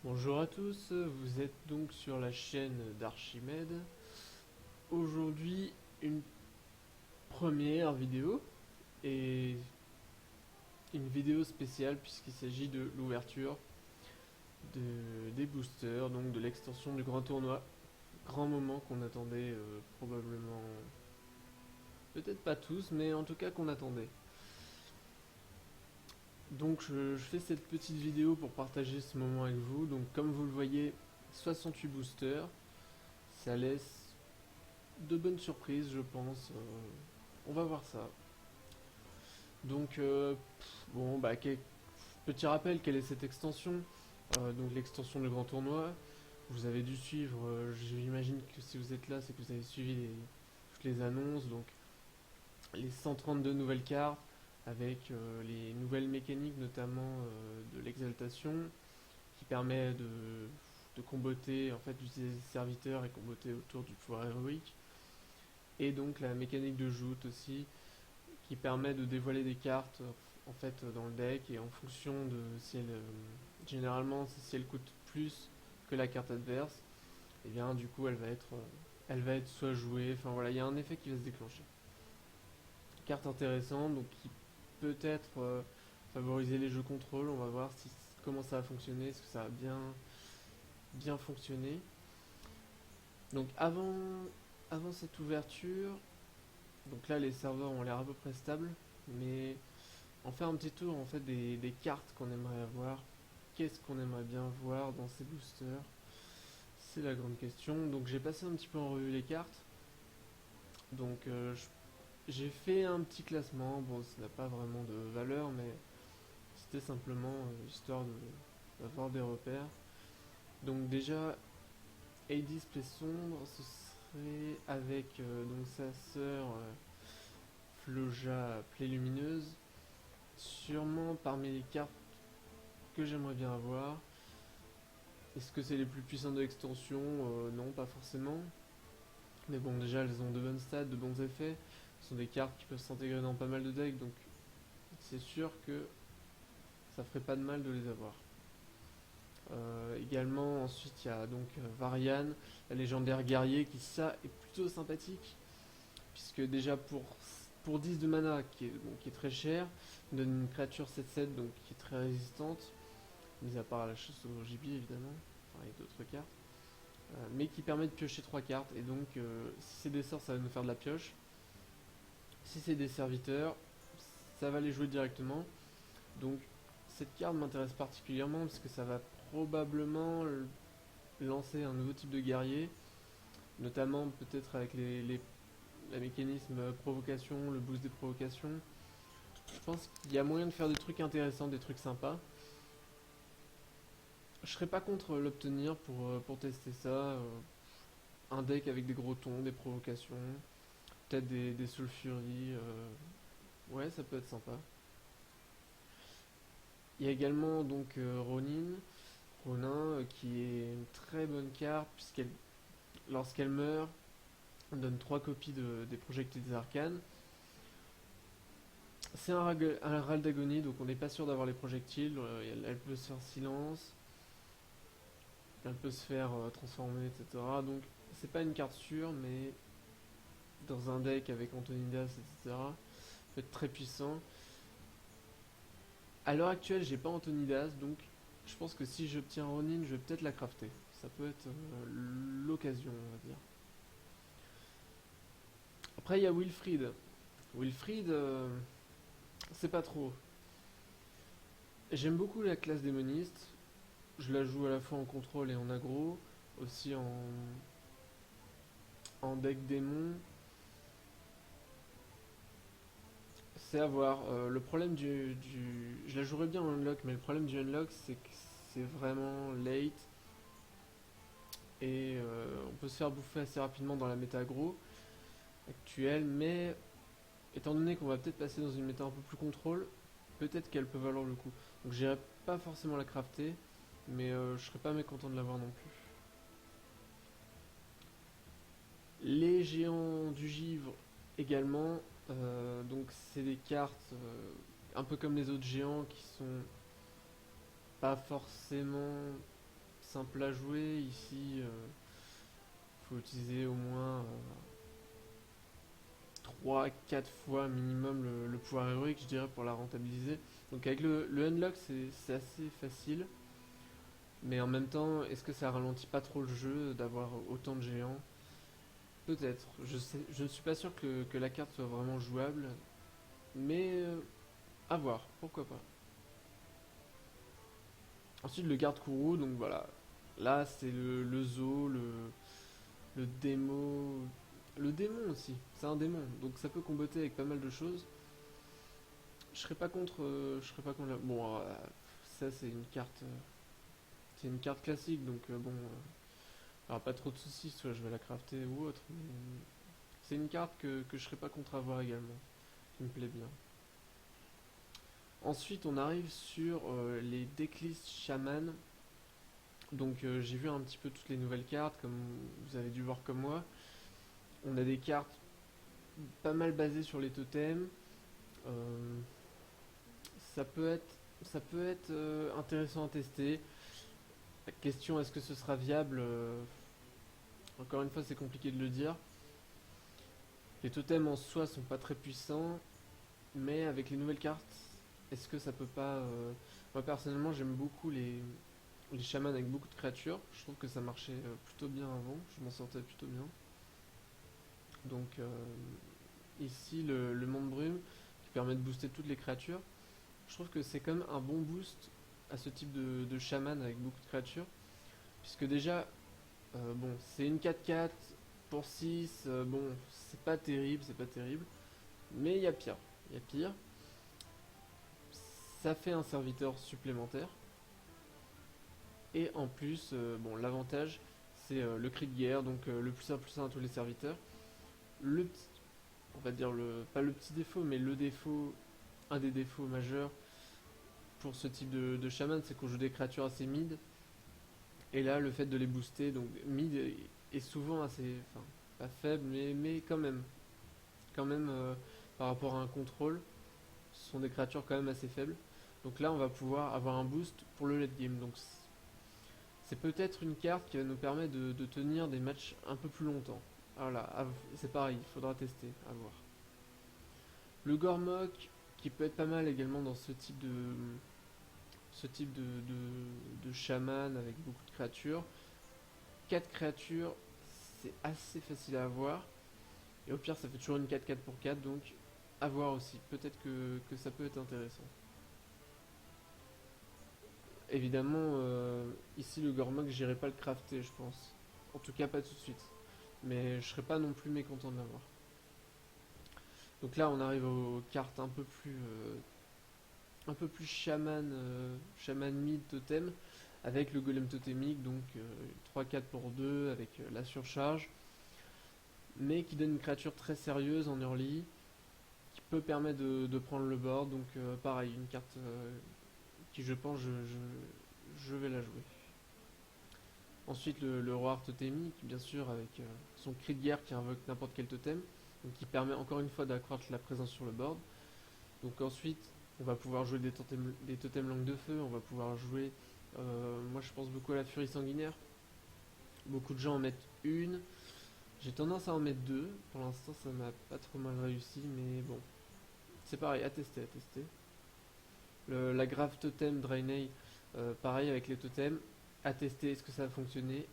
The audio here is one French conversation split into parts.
Bonjour à tous, vous êtes donc sur la chaîne d'Archimède. Aujourd'hui, une première vidéo et une vidéo spéciale puisqu'il s'agit de l'ouverture des boosters, donc de l'extension du grand tournoi. Grand moment qu'on attendait probablement, peut-être pas tous, mais en tout cas qu'on attendait. Donc je fais cette petite vidéo pour partager ce moment avec vous. Donc comme vous le voyez, 68 boosters, ça laisse de bonnes surprises, je pense. On va voir ça. Donc, bon, bah, petit rappel, quelle est cette extension? Donc, l'extension du grand tournoi. Vous avez dû suivre, j'imagine que si vous êtes là, c'est que vous avez suivi toutes les annonces. Donc, les 132 nouvelles cartes avec les nouvelles mécaniques, notamment de l'exaltation, qui permet de comboter, en fait, d'utiliser des serviteurs et comboter autour du pouvoir héroïque. Et donc la mécanique de joute aussi, qui permet de dévoiler des cartes en fait dans le deck et en fonction de si elle généralement si elle coûte plus que la carte adverse, et bien du coup elle va être soit jouée, enfin voilà, il y a un effet qui va se déclencher. Carte intéressante donc qui peut-être favoriser les jeux contrôle, on va voir comment ça va fonctionner, est-ce que ça va bien fonctionner. Donc avant cette ouverture, donc là les serveurs ont l'air à peu près stables, mais on fait un petit tour en fait des cartes qu'on aimerait avoir. Qu'est-ce qu'on aimerait bien voir dans ces boosters? C'est la grande question. Donc j'ai passé un petit peu en revue les cartes. Donc j'ai fait un petit classement. Bon, ça n'a pas vraiment de valeur, mais c'était simplement histoire d'avoir des repères. Donc déjà, Hades Play Sombre, ce serait avec donc sa sœur Floja Play Lumineuse. Sûrement parmi les cartes que j'aimerais bien avoir. Est-ce que c'est les plus puissantes de l'extension? Non, pas forcément. Mais bon, déjà, elles ont de bonnes stats, de bons effets. Ce sont des cartes qui peuvent s'intégrer dans pas mal de decks, donc c'est sûr que ça ferait pas de mal de les avoir. Également, ensuite, il y a donc Varian, la légendaire guerrier, qui ça est plutôt sympathique, puisque déjà pour 10 de mana, qui est très cher, donne une créature 7/7, donc qui est très résistante, mis à part la chasse au gibier évidemment, enfin, et d'autres cartes. Mais qui permet de piocher 3 cartes. Et donc, si c'est des sorts, ça va nous faire de la pioche. Si c'est des serviteurs, ça va les jouer directement. Donc, cette carte m'intéresse particulièrement parce que ça va probablement lancer un nouveau type de guerrier, notamment peut-être avec la mécanisme provocation, le boost des provocations. Je pense qu'il y a moyen de faire des trucs intéressants, des trucs sympas. Je serais pas contre l'obtenir pour tester ça. Un deck avec des gros tons, des provocations, peut-être des Soul Fury. Ouais, ça peut être sympa. Il y a également donc Ronin, qui est une très bonne carte, puisqu'elle, lorsqu'elle meurt, on donne 3 copies des projectiles des arcanes. C'est un râle d'agonie, donc on n'est pas sûr d'avoir les projectiles. Elle peut se faire silence, elle peut se faire transformer, etc. Donc c'est pas une carte sûre, mais dans un deck avec Antonidas, etc., peut être très puissant. À l'heure actuelle, j'ai pas Antonidas, donc je pense que si j'obtiens Ronin, je vais peut-être la crafter. Ça peut être l'occasion, on va dire. Après, il y a Wilfried. Wilfried, c'est pas trop. J'aime beaucoup la classe démoniste. Je la joue à la fois en contrôle et en aggro, aussi en deck démon. C'est à voir. Le problème je la jouerais bien en unlock, mais le problème du unlock, c'est que c'est vraiment late. Et on peut se faire bouffer assez rapidement dans la méta aggro actuelle, mais étant donné qu'on va peut-être passer dans une méta un peu plus contrôle, peut-être qu'elle peut valoir le coup. Donc j'irai pas forcément la crafter, mais je serais pas mécontent de l'avoir non plus. Les géants du givre également, donc c'est des cartes un peu comme les autres géants qui sont pas forcément simple à jouer. Ici, faut utiliser au moins 3-4 fois minimum le pouvoir héroïque, je dirais, pour la rentabiliser. Donc avec le unlock, c'est assez facile. Mais en même temps, est-ce que ça ralentit pas trop le jeu d'avoir autant de géants? Peut-être. Je ne suis pas sûr que la carte soit vraiment jouable. Mais à voir, pourquoi pas. Ensuite, le garde-kourou, donc voilà. Là, c'est le zoo, le démo. Le démon aussi, c'est un démon, donc ça peut comboter avec pas mal de choses. Je serais pas contre. Je serais pas contre bon, ça c'est une carte classique, donc bon. Alors pas trop de soucis, soit je vais la crafter ou autre, mais c'est une carte que je serais pas contre avoir également, qui me plaît bien. Ensuite, on arrive sur les decklists shaman. Donc j'ai vu un petit peu toutes les nouvelles cartes, comme vous avez dû voir comme moi. On a des cartes pas mal basées sur les totems. Euh, ça peut être, intéressant à tester. La question, est-ce que ce sera viable? Encore une fois, c'est compliqué de le dire. Les totems en soi sont pas très puissants, mais avec les nouvelles cartes, est-ce que ça peut pas... Moi personnellement, j'aime beaucoup les chamans avec beaucoup de créatures. Je trouve que ça marchait plutôt bien avant, je m'en sortais plutôt bien. Donc ici, le monde brume, qui permet de booster toutes les créatures, je trouve que c'est quand même un bon boost à ce type de chaman avec beaucoup de créatures. Puisque déjà, bon, c'est une 4-4 pour 6, bon, c'est pas terrible, c'est pas terrible. Mais il y a pire, il y a pire. Ça fait un serviteur supplémentaire. Et en plus, bon, l'avantage, c'est le cri de guerre, donc le plus 1 à tous les serviteurs. Le petit, on va dire pas le petit défaut, mais le défaut, un des défauts majeurs pour ce type de chaman, c'est qu'on joue des créatures assez mid. Et là, le fait de les booster, donc mid est souvent assez, enfin, pas faible, mais quand même par rapport à un contrôle, ce sont des créatures quand même assez faibles. Donc là, on va pouvoir avoir un boost pour le late game. Donc c'est peut-être une carte qui va nous permettre de tenir des matchs un peu plus longtemps. Voilà, c'est pareil, il faudra tester, à voir. Le Gormok, qui peut être pas mal également dans ce type de chaman avec beaucoup de créatures. 4 créatures, c'est assez facile à avoir. Et au pire, ça fait toujours une 4-4 pour 4, donc à voir aussi. Peut-être que ça peut être intéressant. Évidemment, ici le Gormok, j'irai pas le crafter, je pense. En tout cas, pas tout de suite. Mais je serais pas non plus mécontent de l'avoir. Donc là, on arrive aux cartes un peu plus chaman, chaman mid totem, avec le golem totémique, donc 3-4 pour 2 avec la surcharge, mais qui donne une créature très sérieuse en early, qui peut permettre de prendre le board, donc pareil, une carte qui je pense je vais la jouer. Ensuite le roi totémique, bien sûr, avec son cri de guerre qui invoque n'importe quel totem, donc qui permet encore une fois d'accroître la présence sur le board. Donc ensuite, on va pouvoir jouer des totems langue de feu, on va pouvoir jouer, moi je pense beaucoup à la furie sanguinaire. Beaucoup de gens en mettent une, j'ai tendance à en mettre deux, pour l'instant ça m'a pas trop mal réussi, mais bon, c'est pareil, à tester, à tester. La grave totem Draenei, pareil avec les totems, à tester, est-ce que ça va fonctionner.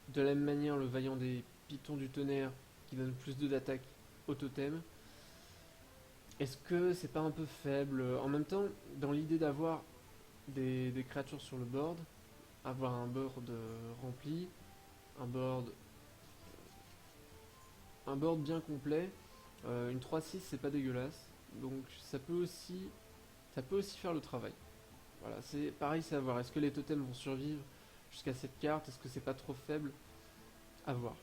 De la même manière, le vaillant des pitons du tonnerre, qui donne plus 2 d'attaque au totem. Est-ce que c'est pas un peu faible? En même temps, dans l'idée d'avoir des créatures sur le board, avoir un board rempli, un board, un board bien complet, une 3-6 c'est pas dégueulasse, donc ça peut aussi faire le travail. Voilà, c'est pareil, c'est à voir. Est-ce que les totems vont survivre jusqu'à cette carte? Est-ce que c'est pas trop faible? À voir.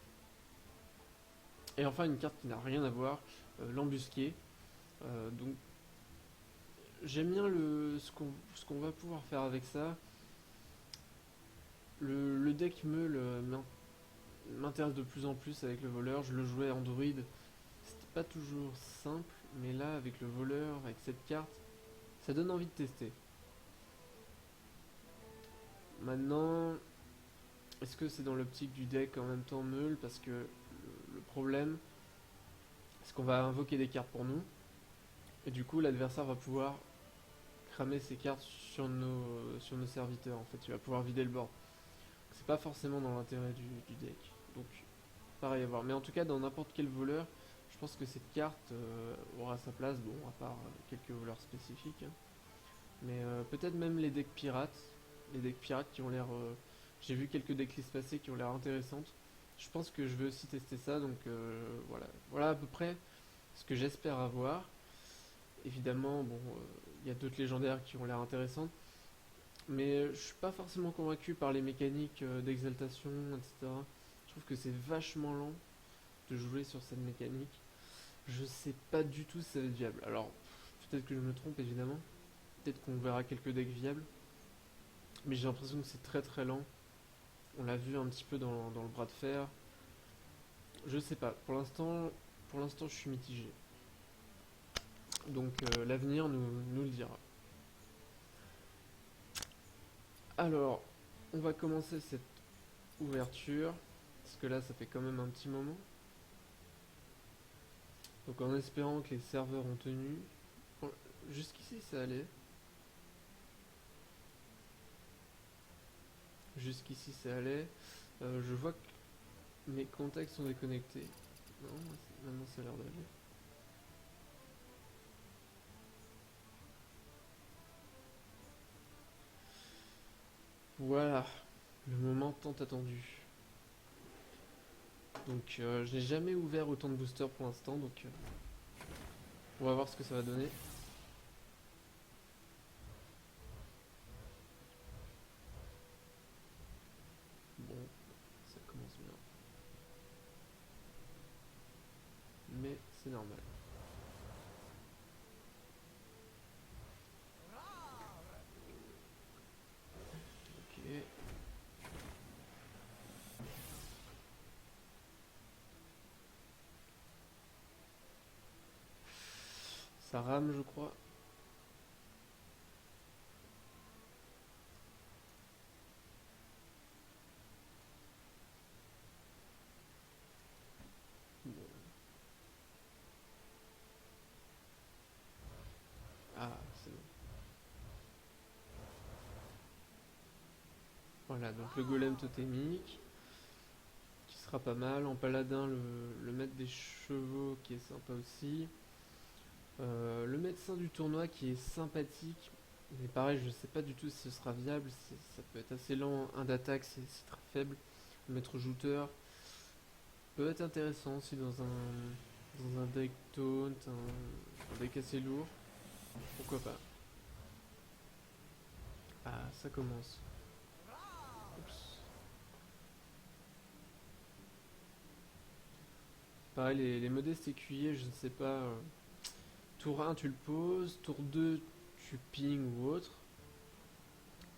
Et enfin une carte qui n'a rien à voir, l'embusqué. Donc j'aime bien ce qu'on va pouvoir faire avec ça. Le deck m'intéresse de plus en plus avec le voleur. Je le jouais en druide, c'était pas toujours simple, mais là avec le voleur, avec cette carte, ça donne envie de tester. Maintenant, est-ce que c'est dans l'optique du deck en même temps meule? Parce que le problème, c'est qu'on va invoquer des cartes pour nous. Et du coup, l'adversaire va pouvoir cramer ses cartes sur nos serviteurs. En fait, il va pouvoir vider le board. C'est pas forcément dans l'intérêt du deck. Donc, pareil à voir. Mais en tout cas, dans n'importe quel voleur, je pense que cette carte aura sa place. Bon, à part quelques voleurs spécifiques, hein. Mais peut-être même les decks pirates. Les decks pirates qui ont l'air... j'ai vu quelques decklists passer qui ont l'air intéressantes. Je pense que je vais aussi tester ça. Donc voilà. Voilà à peu près ce que j'espère avoir. Évidemment, bon, il y a d'autres légendaires qui ont l'air intéressantes. Mais je suis pas forcément convaincu par les mécaniques d'exaltation, etc. Je trouve que c'est vachement lent de jouer sur cette mécanique. Je sais pas du tout si ça va être viable. Alors, peut-être que je me trompe évidemment. Peut-être qu'on verra quelques decks viables. Mais j'ai l'impression que c'est très très lent. On l'a vu un petit peu dans le bras de fer. Je sais pas. Pour l'instant, je suis mitigé. Donc l'avenir nous le dira. Alors, on va commencer cette ouverture. Parce que là, ça fait quand même un petit moment. Donc en espérant que les serveurs ont tenu. Bon, jusqu'ici, ça allait. Jusqu'ici, ça allait. Je vois que mes contacts sont déconnectés. Non, maintenant ça a l'air d'aller. Voilà, le moment tant attendu. Donc je n'ai jamais ouvert autant de boosters pour l'instant, donc on va voir ce que ça va donner. Bon, ça commence bien. Mais c'est normal. Ok. Ça rame, je crois. Bon. Ah, c'est bon. Voilà, donc le golem totémique, qui sera pas mal. En paladin, le maître des chevaux, qui est sympa aussi. Le médecin du tournoi, qui est sympathique. Mais pareil, je sais pas du tout si ce sera viable. Ça peut être assez lent. Un d'attaque, c'est très faible. Le maître jouteur peut être intéressant aussi dans un deck taunt, un deck assez lourd. Pourquoi pas. Ah, ça commence. Oups. Pareil, les modestes écuyers, je ne sais pas. Tour 1, tu le poses. Tour 2, tu ping ou autre.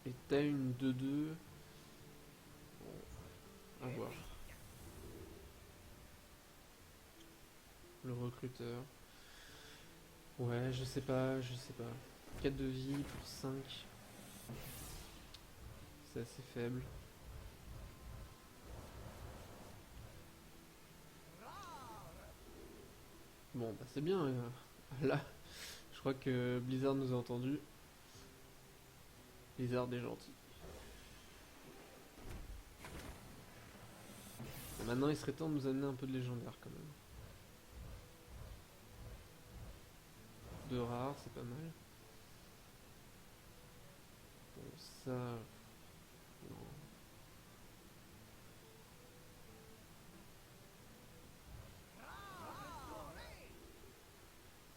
Et t'as une 2-2. Bon, à voir. Le recruteur. Ouais, je sais pas, je sais pas. 4 de vie pour 5. C'est assez faible. Bon, bah c'est bien. Là, je crois que Blizzard nous a entendus. Blizzard est gentil. Et maintenant, il serait temps de nous amener un peu de légendaire quand même. De rare, c'est pas mal. Bon, ça. Non.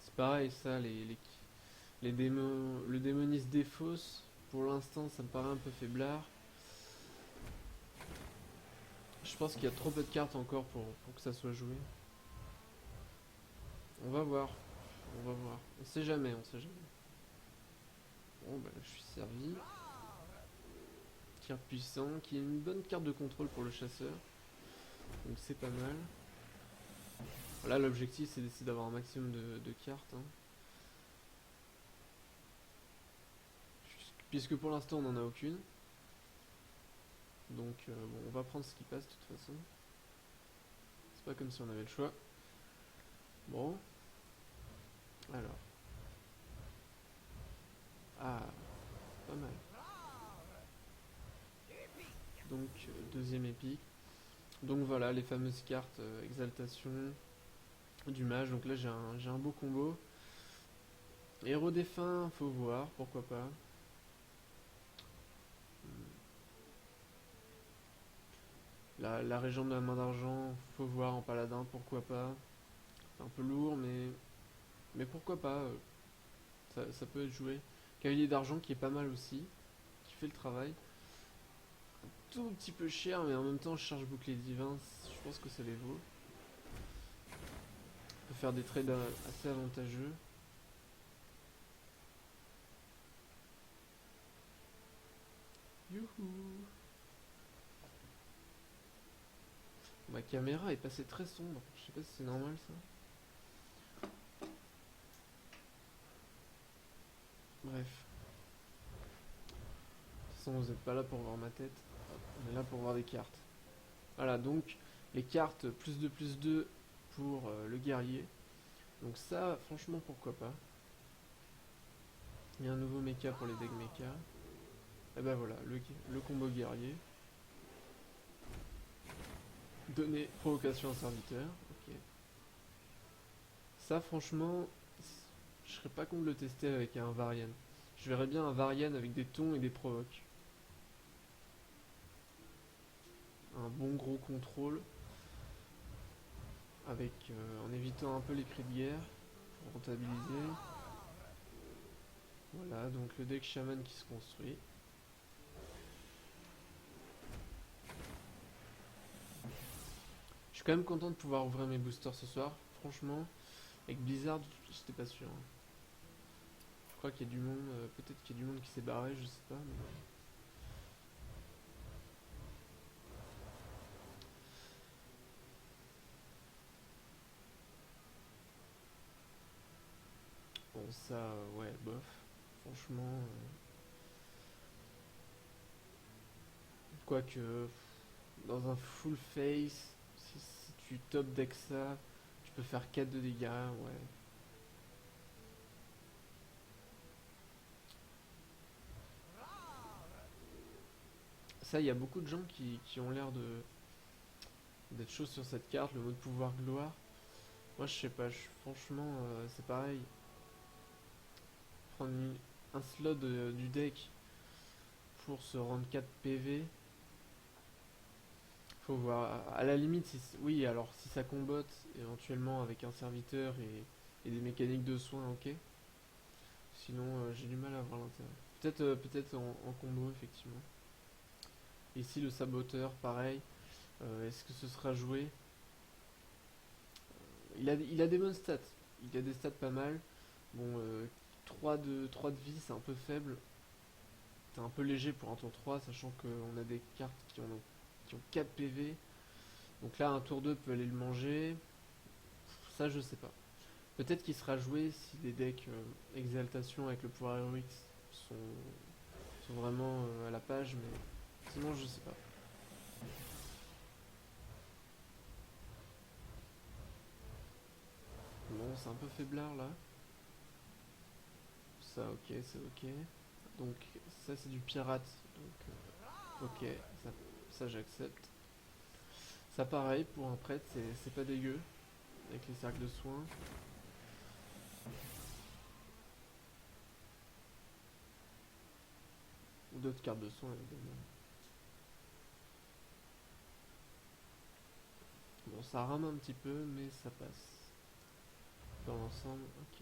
C'est pareil, ça, les démons. Le démoniste défausse, pour l'instant, ça me paraît un peu faiblard. Je pense qu'il y a trop peu de cartes encore pour que ça soit joué. On va voir. On va voir. On sait jamais, on sait jamais. Bon, bah là, je suis servi. Tir puissant, qui est une bonne carte de contrôle pour le chasseur. Donc c'est pas mal. Voilà, l'objectif c'est d'essayer d'avoir un maximum de cartes, hein. Puisque pour l'instant on n'en a aucune. Donc bon, on va prendre ce qui passe de toute façon. C'est pas comme si on avait le choix. Bon. Alors. Ah, pas mal. Donc, deuxième épique. Donc voilà, les fameuses cartes exaltation du mage. Donc là, j'ai un beau combo. Héros défunt, faut voir, pourquoi pas. La région de la main d'argent, faut voir en paladin, pourquoi pas. C'est un peu lourd, mais pourquoi pas. Ça peut être joué. Cavalier d'argent qui est pas mal aussi, qui fait le travail. Un tout petit peu cher, mais en même temps, charge bouclier divin, je pense que ça les vaut. On peut faire des trades assez avantageux. Youhou! Ma caméra est passée très sombre. Je sais pas si c'est normal ça. Bref. De toute façon, vous n'êtes pas là pour voir ma tête. On est là pour voir des cartes. Voilà, donc les cartes plus 2 pour le guerrier. Donc ça, franchement, pourquoi pas. Il y a un nouveau mecha pour les decks mecha. Et ben voilà, le combo guerrier. Donner provocation à un serviteur. Ok. Ça, franchement, je serais pas contre de le tester avec un Varian. Je verrais bien un Varian avec des tons et des provoques. Un bon gros contrôle. Avec, en évitant un peu les cris de guerre. Pour rentabiliser. Voilà, donc le deck Shaman qui se construit. Je suis quand même content de pouvoir ouvrir mes boosters ce soir. Franchement, avec Blizzard, j'étais pas sûr. Je crois qu'il y a du monde, peut-être qu'il y a du monde qui s'est barré, je sais pas. Mais... Bon, ça, ouais, bof. Franchement, quoique, dans un full face, si tu top deck ça, tu peux faire 4 de dégâts, ouais. Ça, il y a beaucoup de gens qui ont l'air d'être chauds sur cette carte, le mode pouvoir gloire. Moi, je sais pas, franchement, c'est pareil. Prendre un slot du deck pour se rendre 4 PV. Faut voir. À la limite, oui, alors si ça combotte éventuellement avec un serviteur et des mécaniques de soins, ok. Sinon, j'ai du mal à voir l'intérêt. Peut-être en combo, effectivement. Ici, le saboteur, pareil. Est-ce que ce sera joué? Il a des bonnes stats. Il a des stats pas mal. Bon, 3 de vie, c'est un peu faible. C'est un peu léger pour un tour 3, sachant qu'on a des cartes qui ont 4 PV. Donc là, un tour 2 peut aller le manger. Ça, je sais pas. Peut-être qu'il sera joué si les decks exaltation avec le pouvoir héroïque sont vraiment à la page, mais sinon, je sais pas. Bon, c'est un peu faiblard là. Ça, ok, c'est ok. Donc, ça, c'est du pirate. Donc, ok, ça j'accepte. Ça, pareil, pour un prêtre, c'est pas dégueu. Avec les cercles de soins. Ou d'autres cartes de soins, évidemment. Bon, ça rame un petit peu, mais ça passe. Dans l'ensemble, ok.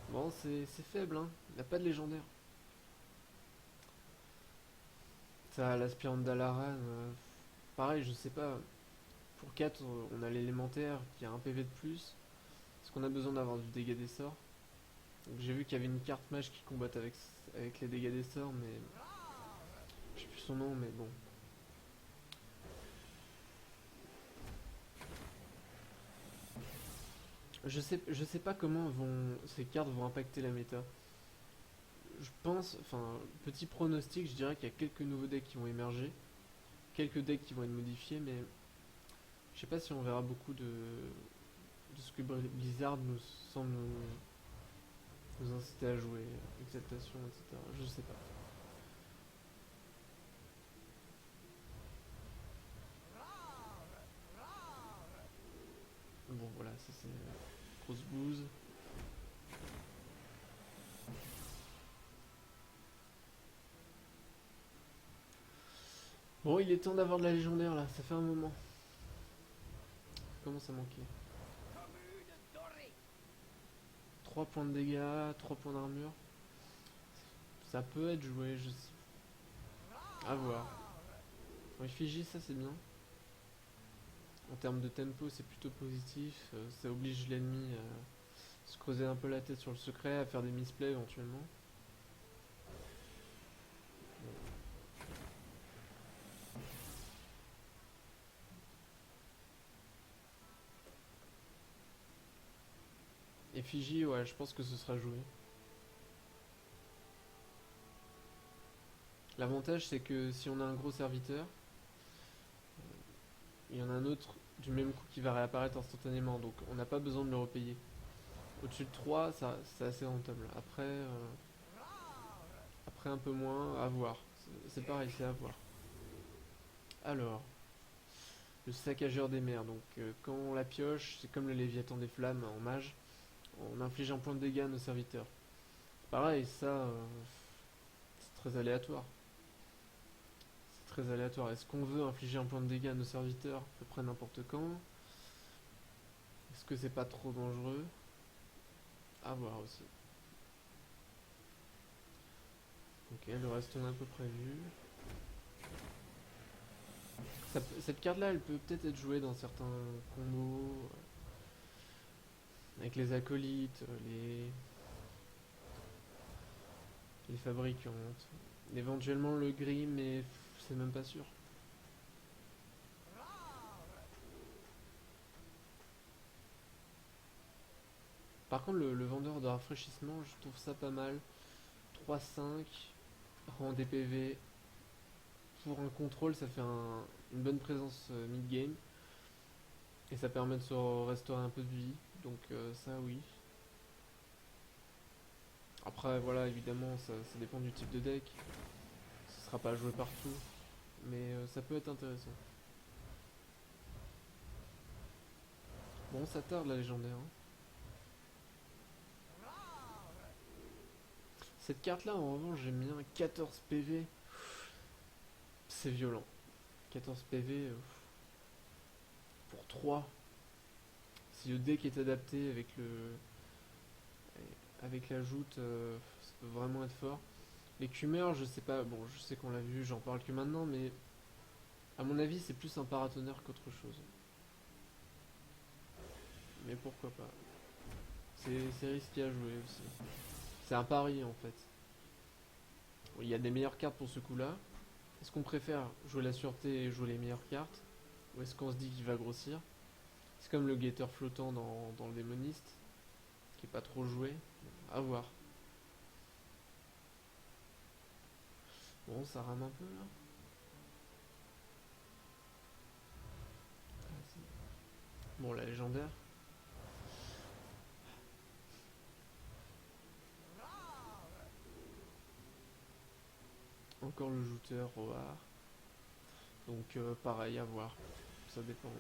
Bon, c'est faible, hein. Il n'y a pas de légendaire. Ça, l'aspirante d'Alaran, pareil, je sais pas. Pour 4, on a l'élémentaire qui a un PV de plus. Est-ce qu'on a besoin d'avoir du dégât des sorts? Donc, j'ai vu qu'il y avait une carte mage qui combatte avec les dégâts des sorts, mais je sais plus son nom, mais bon. Je sais pas comment ces cartes vont impacter la méta. je pense, enfin, petit pronostic, je dirais qu'il y a quelques nouveaux decks qui vont émerger, quelques decks qui vont être modifiés, mais je sais pas si on verra beaucoup de ce que Blizzard nous semble nous inciter à jouer, exaltation, etc. Je sais pas. Bon voilà, ça c'est grosse bouse. Bon, il est temps d'avoir de la légendaire là, ça fait un moment. Ça commence à manquer. 3 points de dégâts, 3 points d'armure. Ça peut être joué, je sais. À voir. En effigie, ça c'est bien. En termes de tempo, c'est plutôt positif. Ça oblige l'ennemi à se creuser un peu la tête sur le secret, à faire des misplays éventuellement. Effigie, ouais, je pense que ce sera joué. L'avantage, c'est que si on a un gros serviteur, il y en a un autre du même coup qui va réapparaître instantanément, donc on n'a pas besoin de le repayer. Au-dessus de 3, ça, c'est assez rentable. Après un peu moins, à voir. C'est pareil, c'est à voir. Alors, le saccageur des mers. Donc, quand on la pioche, c'est comme le Léviathan des flammes en mage. On inflige un point de dégâts à nos serviteurs. Pareil, ça, c'est très aléatoire. C'est très aléatoire. Est-ce qu'on veut infliger un point de dégâts à nos serviteurs à peu près n'importe quand? Est-ce que c'est pas trop dangereux? À voir aussi. Ok, le reste on a à peu près vu. Cette carte-là, elle peut peut-être être jouée dans certains combos, avec les acolytes, les fabricantes. Éventuellement le gris, mais c'est même pas sûr. Par contre, le vendeur de rafraîchissement, je trouve ça pas mal. 3-5, rend des PV. Pour un contrôle, ça fait une bonne présence mid-game. Et ça permet de se restaurer un peu de vie. Donc ça, oui. Après, voilà, évidemment, ça dépend du type de deck. Ce sera pas joué partout. Mais ça peut être intéressant. Bon, ça tarde la légendaire, hein. Cette carte-là, en revanche, j'aime bien. 14 PV. C'est violent. 14 PV pour 3. Si le deck est adapté avec l'ajoute, ça peut vraiment être fort. L'écumeur, je sais pas, bon, je sais qu'on l'a vu, j'en parle que maintenant, mais à mon avis, c'est plus un paratonnerre qu'autre chose. Mais pourquoi pas. C'est risqué à jouer aussi. C'est un pari en fait. Il y a des meilleures cartes pour ce coup-là. Est-ce qu'on préfère jouer la sûreté et jouer les meilleures cartes? Ou est-ce qu'on se dit qu'il va grossir? C'est comme le guetteur flottant dans le démoniste, qui est pas trop joué. À voir. Bon, ça rame un peu là. Bon, la légendaire. Encore le jouteur, Roar. Donc pareil, à voir. Ça dépend.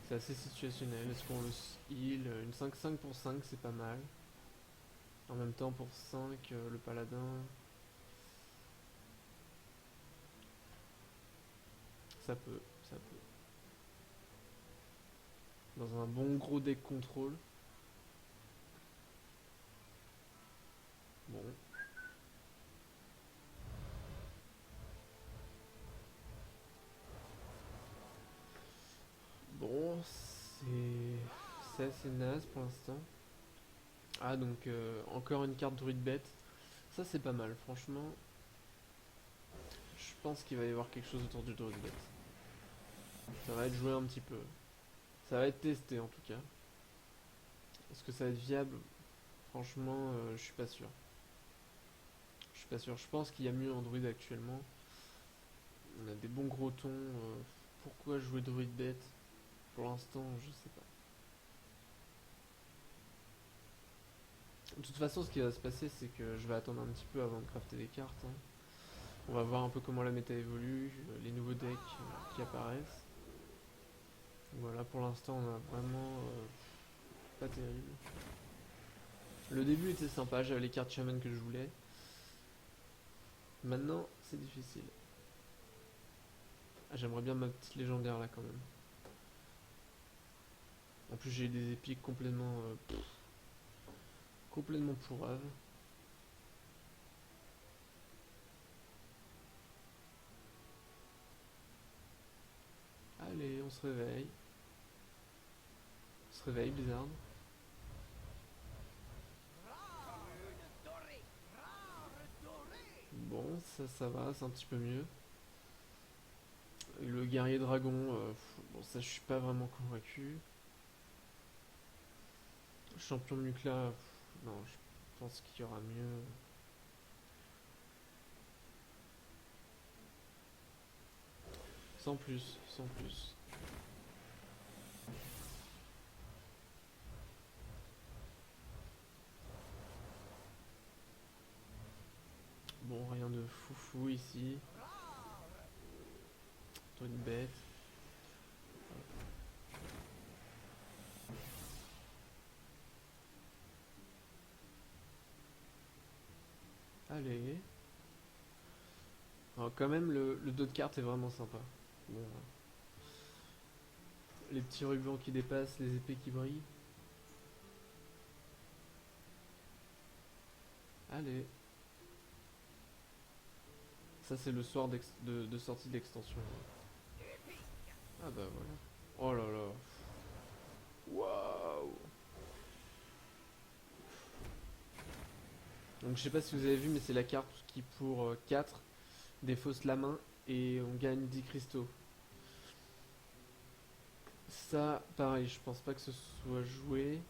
C'est assez situationnel. Est-ce qu'on le heal? Une 5-5 pour 5, c'est pas mal. En même temps, pour 5, le paladin, ça peut, ça peut. Dans un bon gros deck contrôle. Bon. Bon, c'est assez naze pour l'instant. Ah, donc encore une carte druide bête. Ça, c'est pas mal, franchement. Je pense qu'il va y avoir quelque chose autour du druide bête. Ça va être joué un petit peu. Ça va être testé en tout cas. Est-ce que ça va être viable? Franchement, je suis pas sûr. pas sûr. Je pense qu'il y a mieux en druide actuellement. On a des bons gros tons. Pourquoi jouer druide bête? Pour l'instant, je sais pas. De toute façon, ce qui va se passer, c'est que je vais attendre un petit peu avant de crafter des cartes, hein. On va voir un peu comment la méta évolue, les nouveaux decks qui apparaissent. Voilà, pour l'instant, on a vraiment pas terrible. Le début était sympa, j'avais les cartes shaman que je voulais. Maintenant, c'est difficile. Ah, j'aimerais bien ma petite légendaire là quand même. En plus, j'ai des épiques complètement pourraves. Allez, on se réveille. On se réveille, Blizzard. Bon, ça va, c'est un petit peu mieux. Le guerrier dragon, bon, ça je suis pas vraiment convaincu. Champion Mukla, non, je pense qu'il y aura mieux. Sans plus, sans plus. Bon, rien de foufou ici. Toi une bête. Allez. Alors, quand même, le dos de carte est vraiment sympa. Bon, les petits rubans qui dépassent, les épées qui brillent. Allez. Ça, c'est le soir de sortie d'extension. Ah bah voilà. Oh là là. Waouh. Donc je sais pas si vous avez vu, mais c'est la carte qui pour 4 défausse la main et on gagne 10 cristaux. Ça, pareil, je pense pas que ce soit joué.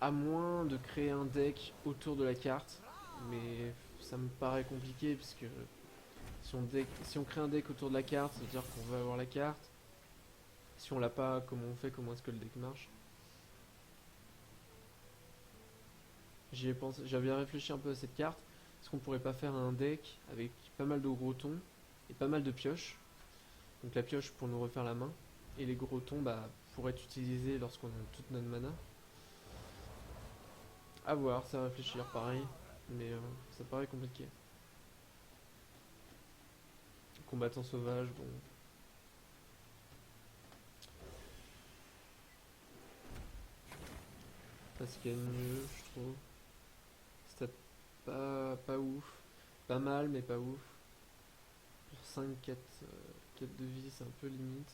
À moins de créer un deck autour de la carte. Mais ça me paraît compliqué puisque si on crée un deck autour de la carte, ça veut dire qu'on va avoir la carte. Si on l'a pas, comment on fait? Comment est-ce que le deck marche? J'y ai pensé, j'avais réfléchi un peu à cette carte. Est-ce qu'on pourrait pas faire un deck avec pas mal de gros tons et pas mal de pioches? Donc la pioche pour nous refaire la main et les gros tons bah, pour être utilisés lorsqu'on a toute notre mana. À voir, c'est à réfléchir pareil, mais ça paraît compliqué. Combattant sauvage, bon. Parce qu'il y a mieux, je trouve. Stat pas ouf. Pas mal, mais pas ouf. Pour 5-4 de vie, c'est un peu limite.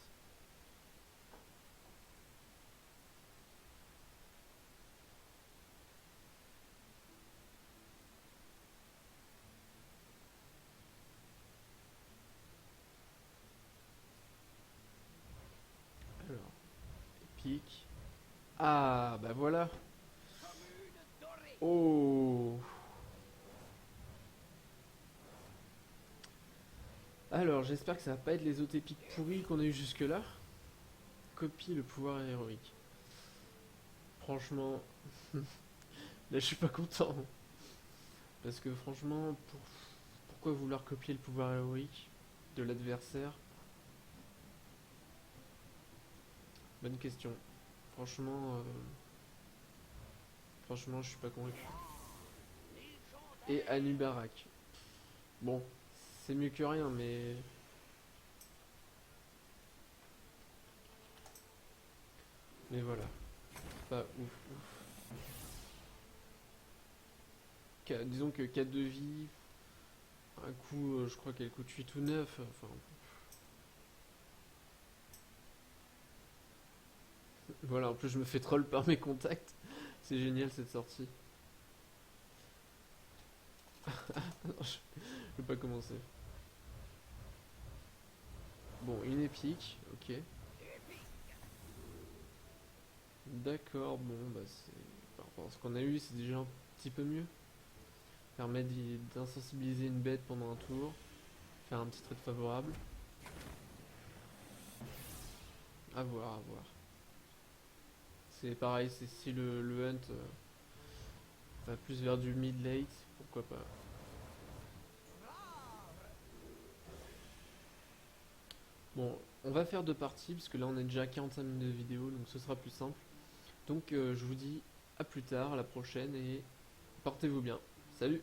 Alors, épique. Ah, bah voilà. Oh. Alors, j'espère que ça va pas être les autres épiques pourris qu'on a eu jusque là. Copie le pouvoir héroïque. Franchement, là je suis pas content. Parce que franchement, pourquoi vouloir copier le pouvoir héroïque de l'adversaire? Bonne question. Franchement, franchement, je suis pas convaincu. Et Anubarak. Bon, c'est mieux que rien, mais voilà, pas ouf ouf. Disons que 4 de vie, un coup, je crois qu'elle coûte 8 ou 9. Enfin, voilà, en plus je me fais troll par mes contacts. C'est génial cette sortie. Je vais pas commencer. Bon, une épique, ok. D'accord, bon, bah c'est. Par rapport à ce qu'on a eu, c'est déjà un petit peu mieux. Permet d'insensibiliser une bête pendant un tour. Faire un petit trade favorable. À voir, à voir. C'est pareil, c'est si le hunt va plus vers du mid-late, pourquoi pas. Bon, on va faire deux parties, parce que là on est déjà à 45 minutes de vidéo, donc ce sera plus simple. Donc je vous dis à plus tard, à la prochaine, et portez-vous bien. Salut!